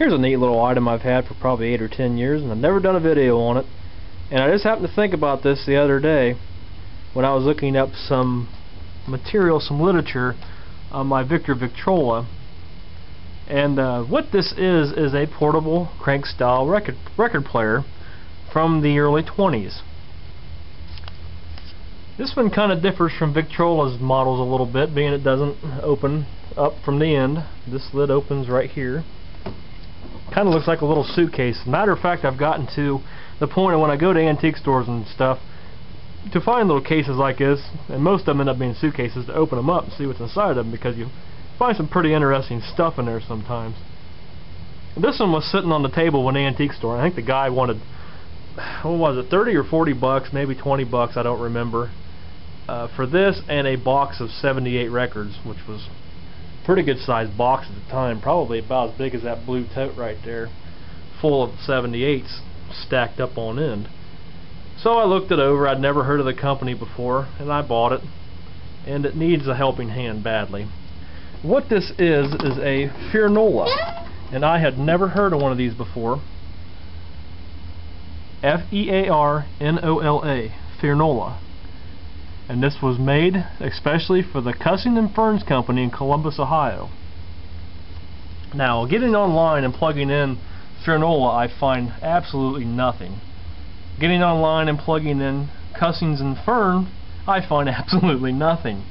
Here's a neat little item I've had for probably 8 or 10 years, and I've never done a video on it. And I just happened to think about this the other day when I was looking up some material, some literature on my Victrola. And what this is a portable crank style record player from the early 20s. This one kind of differs from Victrola's models a little bit, being it doesn't open up from the end. This lid opens right here. Kind of looks like a little suitcase. Matter of fact, I've gotten to the point of when I go to antique stores and stuff to find little cases like this, and most of them end up being suitcases, to open them up and see what's inside of them, because you find some pretty interesting stuff in there sometimes. This one was sitting on the table in an antique store. I think the guy wanted, what was it, 30 or 40 bucks, maybe 20 bucks, I don't remember, for this and a box of 78 records, which was a pretty good sized box at the time, probably about as big as that blue tote right there, full of 78s stacked up on end. So I looked it over. I'd never heard of the company before, and I bought it, and it needs a helping hand badly. What this is a Fearnola, and I had never heard of one of these before. F-E-A-R-N-O-L-A, Fearnola. And this was made especially for the Cussins Fern Company in Columbus, Ohio. Now, getting online and plugging in Fearnola, I find absolutely nothing. Getting online and plugging in Cussins Fern, I find absolutely nothing.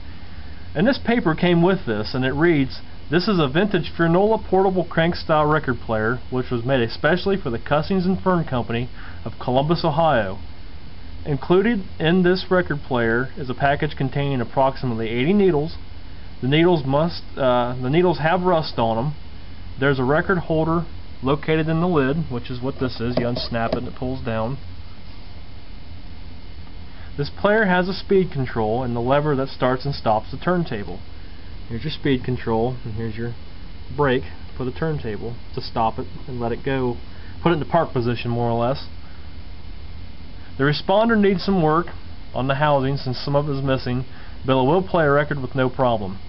And this paper came with this, and it reads, "This is a vintage Fearnola portable crank style record player, which was made especially for the Cussins Fern Company of Columbus, Ohio. Included in this record player is a package containing approximately 80 needles. The needles have rust on them. There's a record holder located in the lid," which is what this is. You unsnap it and it pulls down. "This player has a speed control and the lever that starts and stops the turntable." Here's your speed control, and here's your brake for the turntable to stop it and let it go, put it in the park position more or less. "The responder needs some work on the housing since some of it is missing, but it will play a record with no problem.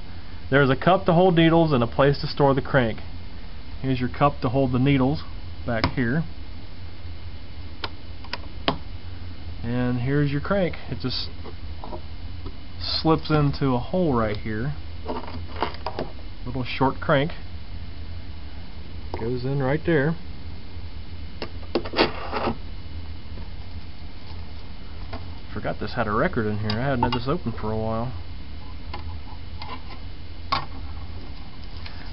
There is a cup to hold needles and a place to store the crank." Here's your cup to hold the needles back here. And here's your crank. It just slips into a hole right here. Little short crank. Goes in right there. Forgot this had a record in here. I hadn't had this open for a while.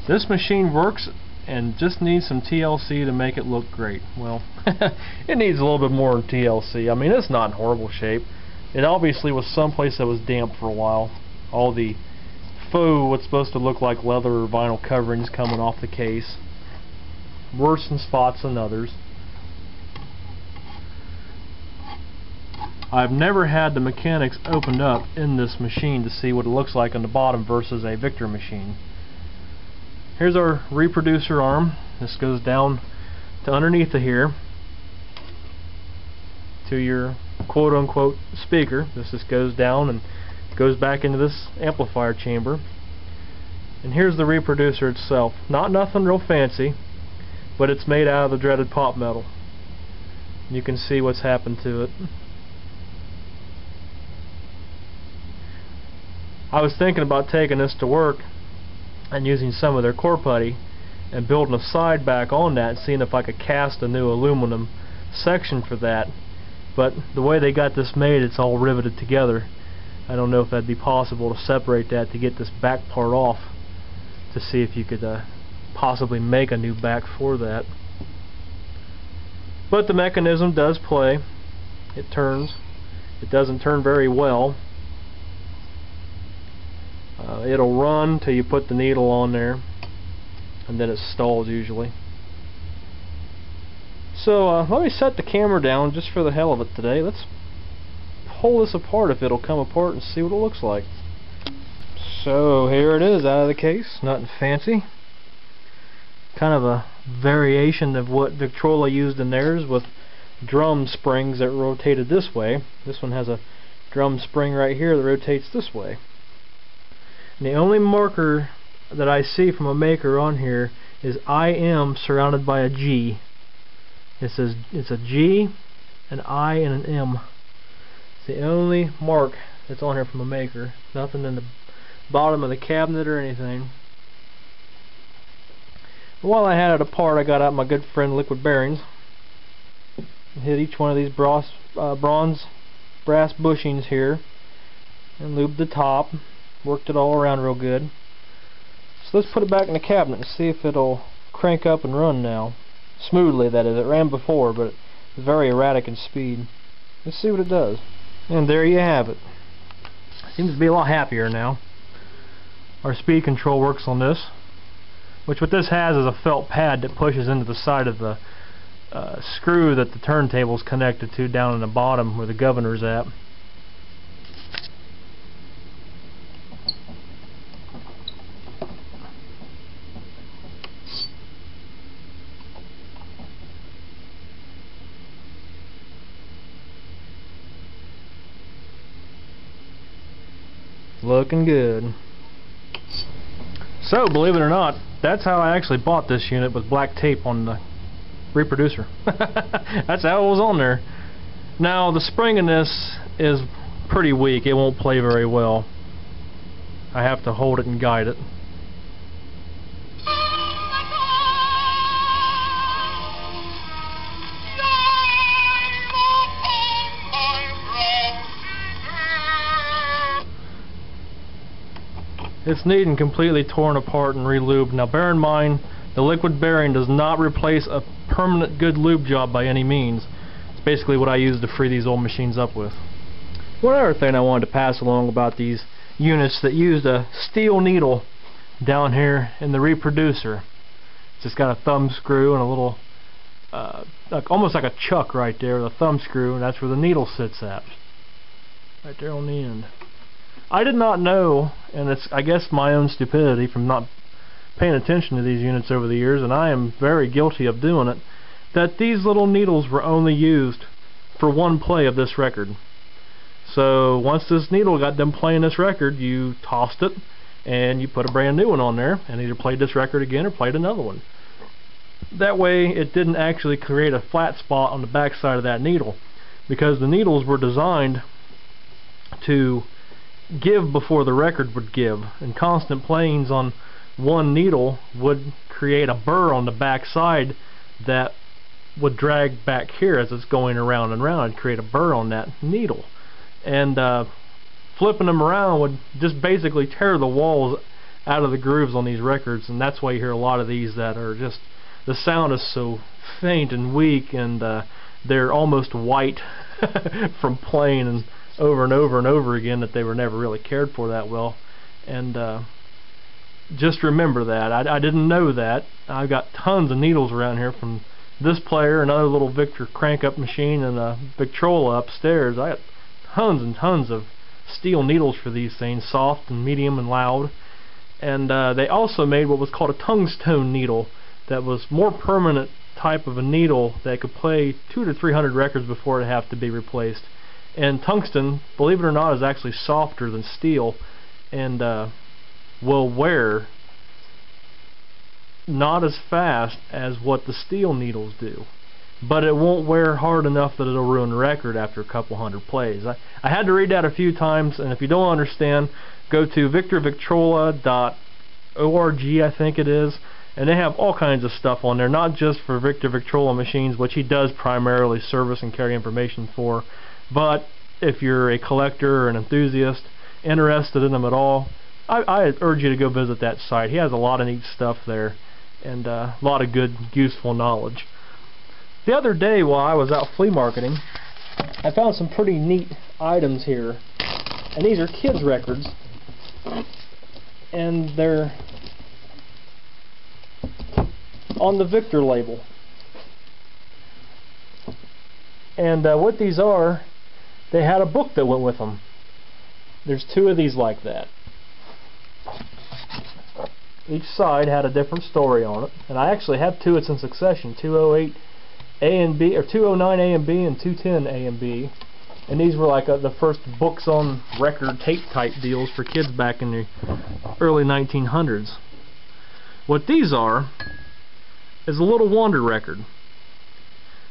This machine works and just needs some TLC to make it look great. Well, it needs a little bit more TLC. I mean, it's not in horrible shape. It obviously was someplace that was damp for a while. All the faux, what's supposed to look like leather or vinyl coverings coming off the case. Worse in spots than others. I've never had the mechanics opened up in this machine to see what it looks like on the bottom versus a Victor machine. Here's our reproducer arm. This goes down to underneath of here to your quote-unquote speaker. This just goes down and goes back into this amplifier chamber. And here's the reproducer itself. Not nothing real fancy, but it's made out of the dreaded pop metal. You can see what's happened to it. I was thinking about taking this to work and using some of their core putty and building a side back on that and seeing if I could cast a new aluminum section for that. But the way they got this made, it's all riveted together. I don't know if that'd be possible to separate that to get this back part off, to see if you could possibly make a new back for that. But the mechanism does play. It turns. It doesn't turn very well. It'll run till you put the needle on there, and then it stalls usually. So let me set the camera down just for the hell of it today. Let's pull this apart if it'll come apart and see what it looks like. So here it is out of the case. Nothing fancy. Kind of a variation of what Victrola used in theirs, with drum springs that rotated this way. This one has a drum spring right here that rotates this way. And the only marker that I see from a maker on here is I am surrounded by a G. It says it's a G, an I, and an M. It's the only mark that's on here from a maker. Nothing in the bottom of the cabinet or anything. While I had it apart, I got out my good friend liquid bearings and hit each one of these bronze brass bushings here and lubed the top. Worked it all around real good. So let's put it back in the cabinet and see if it'll crank up and run now. Smoothly, that is. It ran before, but it's very erratic in speed. Let's see what it does. And there you have it. Seems to be a lot happier now. Our speed control works on this, which what this has is a felt pad that pushes into the side of the screw that the turntable is connected to down in the bottom where the governor's at. Looking good. So, believe it or not, that's how I actually bought this unit, with black tape on the reproducer. That's how it was on there. Now, the spring in this is pretty weak. It won't play very well. I have to hold it and guide it. It's neat and completely torn apart and re-lubed. Now bear in mind, the liquid bearing does not replace a permanent good lube job by any means. It's basically what I use to free these old machines up with. One other thing I wanted to pass along about these units that used a steel needle down here in the reproducer. It's just got a thumb screw and a little, almost like a chuck right there with a thumb screw, and that's where the needle sits at. Right there on the end. I did not know, and it's I guess my own stupidity from not paying attention to these units over the years, and I am very guilty of doing it, that these little needles were only used for one play of this record. So once this needle got done playing this record, you tossed it and you put a brand new one on there and either played this record again or played another one. That way it didn't actually create a flat spot on the back side of that needle, because the needles were designed to give before the record would give, and constant playings on one needle would create a burr on the back side that would drag back here as it's going around and around and create a burr on that needle, and flipping them around would just basically tear the walls out of the grooves on these records. And that's why you hear a lot of these that are just, the sound is so faint and weak, and they're almost white from playing and over and over and over again, that they were never really cared for that well. And just remember that. I didn't know that. I've got tons of needles around here from this player, another little Victor crank-up machine, and a Victrola upstairs. I got tons and tons of steel needles for these things, soft and medium and loud. And they also made what was called a tungstone needle, that was more permanent type of a needle that could play 200 to 300 records before it would have to be replaced. And tungsten, believe it or not, is actually softer than steel, and will wear not as fast as what the steel needles do, but it won't wear hard enough that it'll ruin the record after a couple hundred plays. I had to read that a few times, and if you don't understand, go to victorvictrola.org, I think it is, and they have all kinds of stuff on there, not just for Victor Victrola machines, which he does primarily service and carry information for, but if you're a collector or an enthusiast interested in them at all, I urge you to go visit that site. He has a lot of neat stuff there, and a lot of good, useful knowledge. The other day while I was out flea marketing, I found some pretty neat items here, and these are kids' records, and they're on the Victor label. And what these are, they had a book that went with them. There's two of these like that. Each side had a different story on it, and I actually have two. It's in succession: 208 A and B, or 209 A and B, and 210 A and B. And these were like the first books on record tape type deals for kids back in the early 1900s. What these are is a Little Wonder record.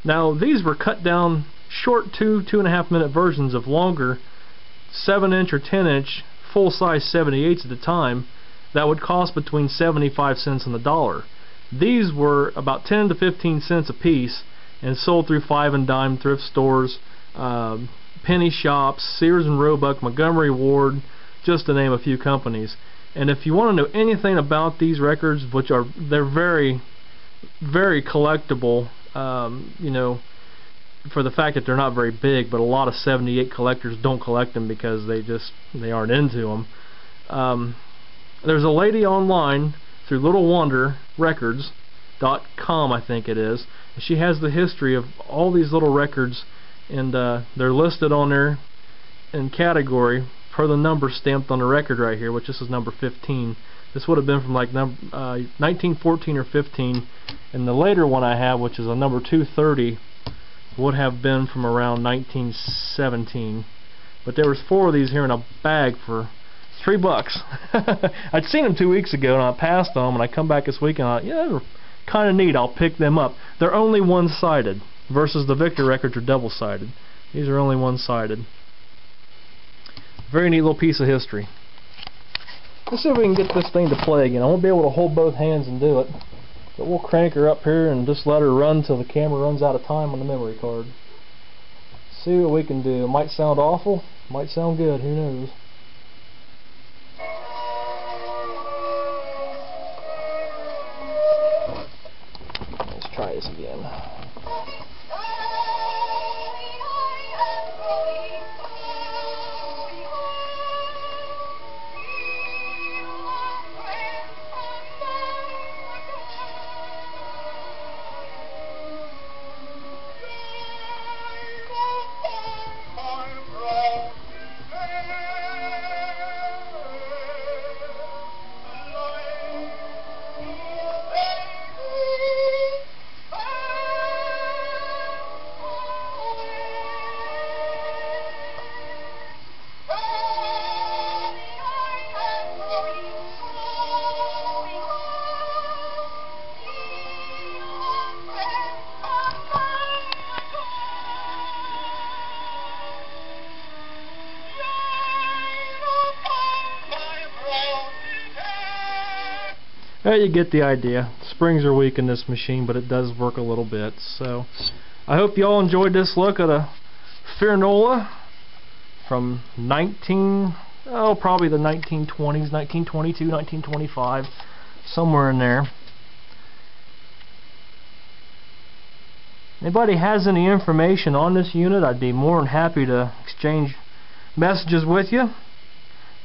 Now these were cut down short 2.5 minute versions of longer 7-inch or 10-inch full-size 78s at the time that would cost between 75 cents and $1. These were about 10 to 15 cents a piece and sold through 5 and dime thrift stores, penny shops, Sears and Roebuck, Montgomery Ward, just to name a few companies. And if you want to know anything about these records, they're very, very collectible, you know, for the fact that they're not very big, but a lot of 78 collectors don't collect them because they aren't into them. There's a lady online through littlewonderrecords.com, I think it is, and she has the history of all these little records, and they're listed on there in category per the number stamped on the record right here, which this is number 15. This would have been from like 1914 or 15, and the later one I have, which is a number 230, would have been from around 1917. But there was 4 of these here in a bag for $3. I'd seen them 2 weeks ago and I passed them, and I come back this week and I thought, yeah, they're kind of neat, I'll pick them up. They're only one-sided versus the Victor records are double-sided. These are only one-sided. Very neat little piece of history. Let's see if we can get this thing to play again. I won't be able to hold both hands and do it, but we'll crank her up here and just let her run till the camera runs out of time on the memory card. See what we can do. It might sound awful, might sound good, who knows. Let's try this again. Well, you get the idea. Springs are weak in this machine, but it does work a little bit. So I hope you all enjoyed this look at a Fearnola from probably the 1920s, 1922, 1925, somewhere in there. Anybody has any information on this unit, I'd be more than happy to exchange messages with you.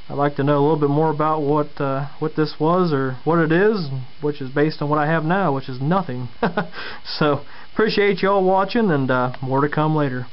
I'd like to know a little bit more about what this was, or what it is, which is based on what I have now, which is nothing. So appreciate you all watching, and more to come later.